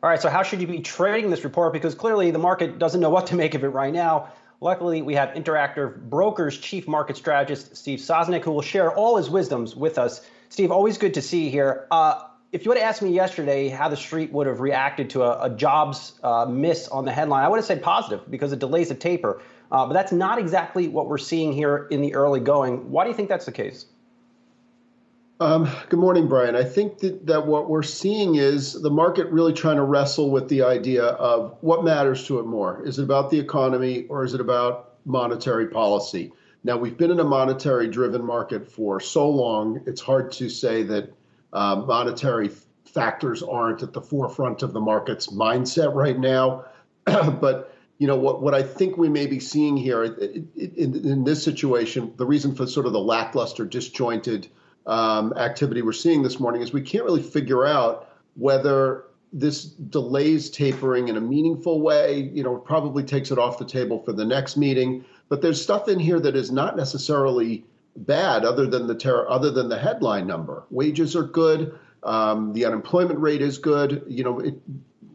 All right, so how should you be trading this report? Because clearly the market doesn't know what to make of it right now. Luckily, we have Interactive Brokers Chief Market Strategist Steve Sosnick, who will share all his wisdoms with us. Steve, always good to see you here. If you would have asked me yesterday how the street would have reacted to a jobs miss on the headline, I would have said positive because it delays a taper. But that's not exactly what we're seeing here in the early going. Why do you think that's the case? Good morning, Brian. I think that what we're seeing is the market really trying to wrestle with the idea of what matters to it more. Is it about the economy or is it about monetary policy? Now, we've been in a monetary-driven market for so long, it's hard to say that monetary factors aren't at the forefront of the market's mindset right now. But what I think we may be seeing here in this situation, the reason for sort of the lackluster, disjointed activity we're seeing this morning is we can't really figure out whether this delays tapering in a meaningful way. It probably takes it off the table for the next meeting. But there's stuff in here that is not necessarily bad, other than the headline number. Wages are good. The unemployment rate is good.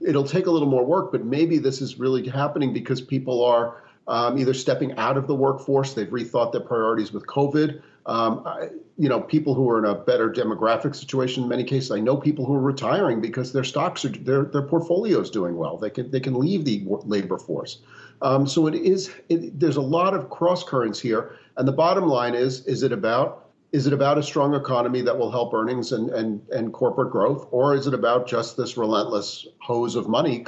It'll take a little more work, but maybe this is really happening because people are either stepping out of the workforce. They've rethought their priorities with COVID. People who are in a better demographic situation. In many cases, I know people who are retiring because their stocks their portfolio is doing well. They can leave the labor force. So there's a lot of cross currents here. And the bottom line is it about a strong economy that will help earnings and corporate growth, or is it about just this relentless hose of money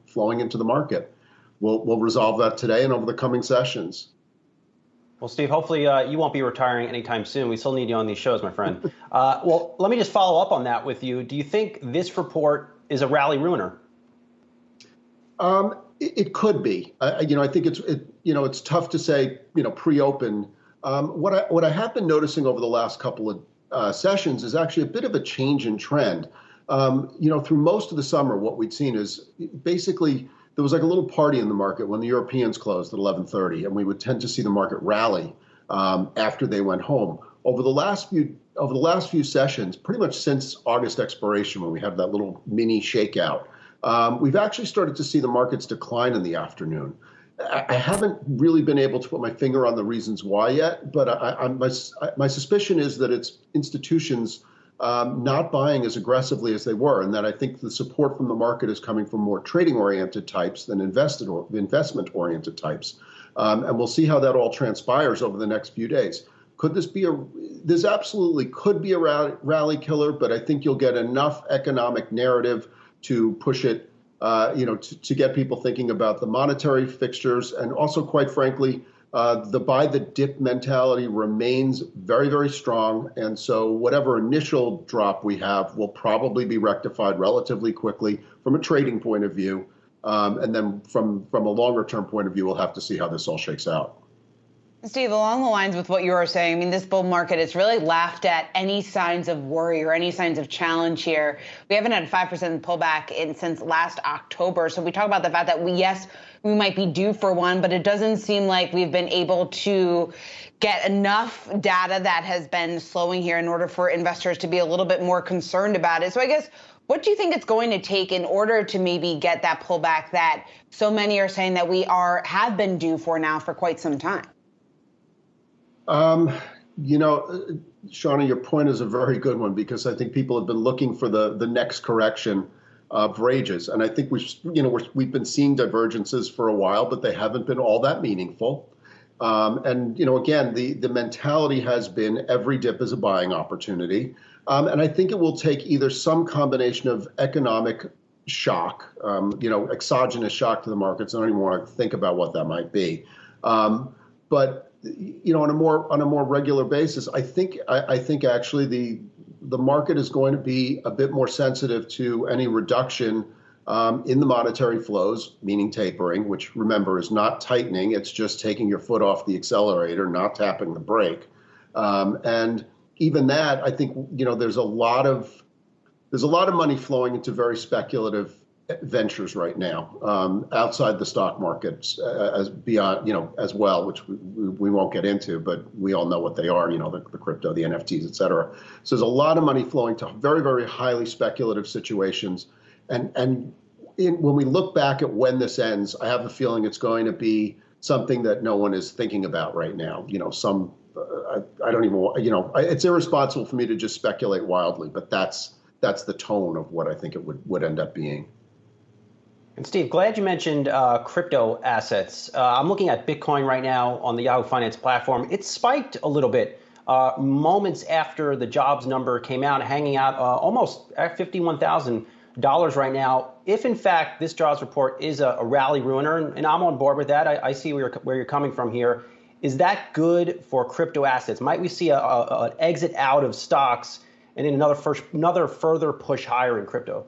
flowing into the market? We'll resolve that today and over the coming sessions. Well, Steve, hopefully you won't be retiring anytime soon. We still need you on these shows, my friend. Well, let me just follow up on that with you. Do you think this report is a rally ruiner? It could be. I think it's tough to say, pre-open. What I have been noticing over the last couple of sessions is actually a bit of a change in trend. Through most of the summer, what we'd seen is basically there was like a little party in the market when the Europeans closed at 11:30, and we would tend to see the market rally after they went home. Over the last few sessions, pretty much since August expiration, when we had that little mini shakeout, we've actually started to see the markets decline in the afternoon. I haven't really been able to put my finger on the reasons why yet, but my suspicion is that it's institutions not buying as aggressively as they were, and that I think the support from the market is coming from more trading-oriented types than investment-oriented types. And we'll see how that all transpires over the next few days. This absolutely could be a rally killer, but I think you'll get enough economic narrative to push it, to get people thinking about the monetary fixtures. And also, quite frankly, the buy the dip mentality remains very, very strong. And so whatever initial drop we have will probably be rectified relatively quickly from a trading point of view. And then from a longer term point of view, we'll have to see how this all shakes out. Steve, along the lines with what you were saying, I mean, this bull market has really laughed at any signs of worry or any signs of challenge here. We haven't had a 5% pullback since last October. So we talk about the fact that we might be due for one, but it doesn't seem like we've been able to get enough data that has been slowing here in order for investors to be a little bit more concerned about it. So I guess, what do you think it's going to take in order to maybe get that pullback that so many are saying that we have been due for now for quite some time? Shauna, your point is a very good one, because I think people have been looking for the next correction of wages. And I think we've been seeing divergences for a while, but they haven't been all that meaningful. Again, the mentality has been every dip is a buying opportunity. And I think it will take either some combination of economic shock, exogenous shock to the markets. I don't even want to think about what that might be. But on a more regular basis, I think actually the market is going to be a bit more sensitive to any reduction in the monetary flows, meaning tapering, which, remember, is not tightening. It's just taking your foot off the accelerator, not tapping the brake. And even that, I think, there's a lot of money flowing into very speculative ventures right now, outside the stock markets, as well, which we won't get into, but we all know what they are, the crypto, the NFTs, et cetera. So there's a lot of money flowing to very, very highly speculative situations. And when we look back at when this ends, I have a feeling it's going to be something that no one is thinking about right now. I don't even, it's irresponsible for me to just speculate wildly, but that's the tone of what I think it would end up being. And Steve, glad you mentioned crypto assets. I'm looking at Bitcoin right now on the Yahoo Finance platform. It spiked a little bit moments after the jobs number came out, hanging out almost at $51,000 right now. If in fact this jobs report is a rally ruiner, and I'm on board with that, I see where you're coming from here. Is that good for crypto assets? Might we see an exit out of stocks and then another further push higher in crypto?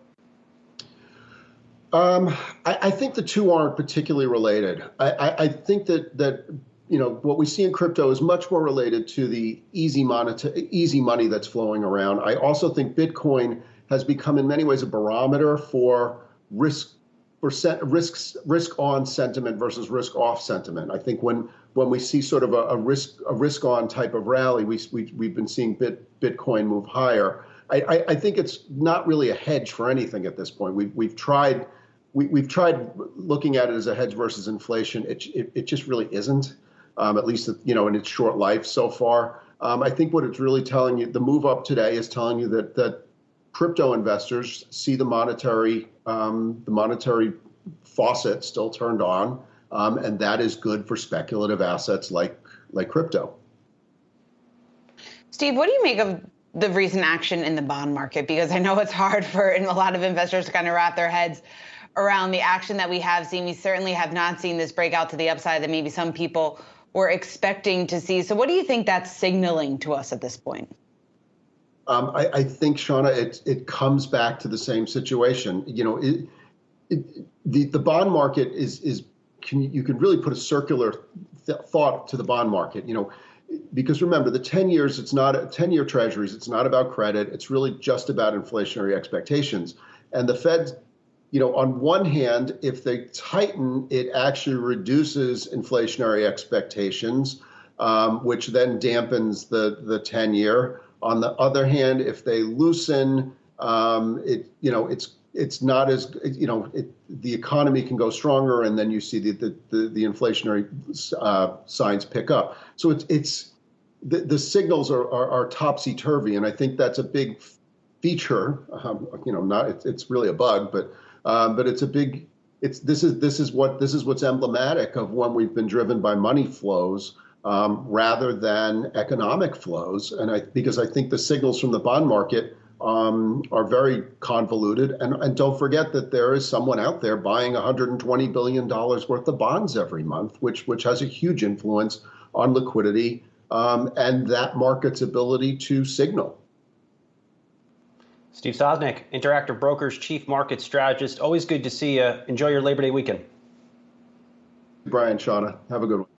I think the two aren't particularly related. I think that what we see in crypto is much more related to the easy money that's flowing around. I also think Bitcoin has become in many ways a barometer for risk on sentiment versus risk off sentiment. I think when we see sort of a risk on type of rally, we've been seeing Bitcoin move higher. I think it's not really a hedge for anything at this point. We've tried looking at it as a hedge versus inflation. It just really isn't, at least in its short life so far. I think what it's really telling you, the move up today is telling you that crypto investors see the monetary faucet still turned on, and that is good for speculative assets like crypto. Steve, what do you make of the recent action in the bond market? Because I know it's hard for a lot of investors to kind of wrap their heads around the action that we have seen. We certainly have not seen this breakout to the upside that maybe some people were expecting to see. So what do you think that's signaling to us at this point? I think, Shauna, it comes back to the same situation. The bond market you can really put a circular thought to the bond market. Because remember, the 10 years, it's not 10-year treasuries. It's not about credit. It's really just about inflationary expectations. And the Fed, on one hand, if they tighten, it actually reduces inflationary expectations, which then dampens the 10-year. On the other hand, if they loosen, it's not as, the economy can go stronger, and then you see the inflationary signs pick up. So the signals are topsy-turvy, and I think that's a big feature. It's really a bug, but it's a big. This is what's emblematic of when we've been driven by money flows rather than economic flows, because I think the signals from the bond market are very convoluted. And don't forget that there is someone out there buying $120 billion worth of bonds every month, which has a huge influence on liquidity and that market's ability to signal. Steve Sosnick, Interactive Brokers Chief Markets Strategist. Always good to see you. Enjoy your Labor Day weekend. Brian, Shauna, have a good one.